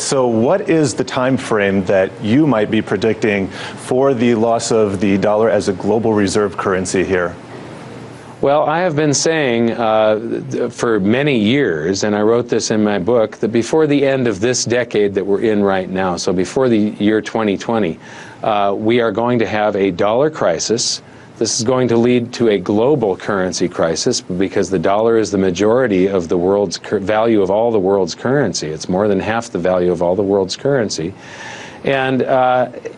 So what is the time frame that you might be predicting for the loss of the dollar as a global reserve currency here? Well, I have been saying for many years, and I wrote this in my book, that before the end of this decade that we're in right now, so before the year 2020, we are going to have a dollar crisis. This is going to lead to a global currency crisis because the dollar is the majority of the world's value of all the world's currency. It's more than half the value of all the world's currency. And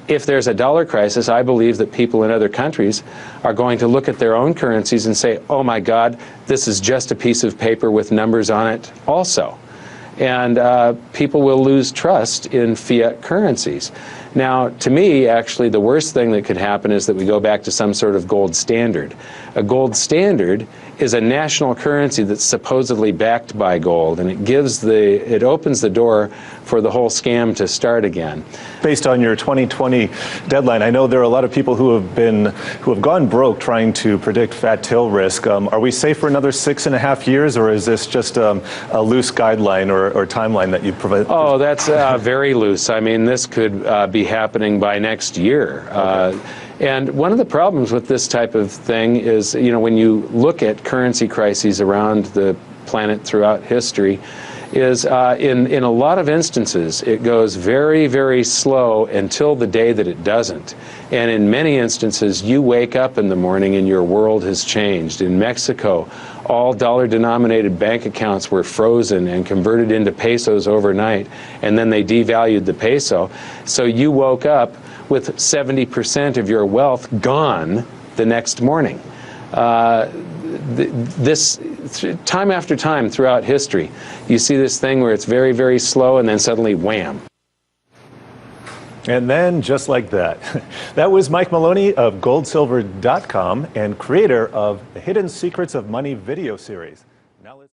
if there's a dollar crisis, I believe that people in other countries are going to look at their own currencies and say, oh my God, this is just a piece of paper with numbers on it also. And people will lose trust in fiat currencies. Now, to me, actually, the worst thing that could happen is that we go back to some sort of gold standard. A gold standard is a national currency that's supposedly backed by gold, and it opens the door for the whole scam to start again. Based on your 2020 deadline, I know there are a lot of people who have gone broke trying to predict fat tail risk. Are we safe for another 6.5 years, or is this just a loose guideline or timeline that you provide? Oh, that's very loose. I mean, this could be happening by next year. Okay. And one of the problems with this type of thing is, you know, when you look at currency crises around the planet throughout history, is in a lot of instances it goes very, very slow until the day that it doesn't. And in many instances you wake up in the morning and your world has changed. In Mexico, all dollar-denominated bank accounts were frozen and converted into pesos overnight, and then they devalued the peso. So you woke up with 70% of your wealth gone the next morning. This time after time throughout history, you see this thing where it's very, very slow and then suddenly wham. And then just like that. That was Mike Maloney of goldsilver.com and creator of the Hidden Secrets of Money video series. Now let's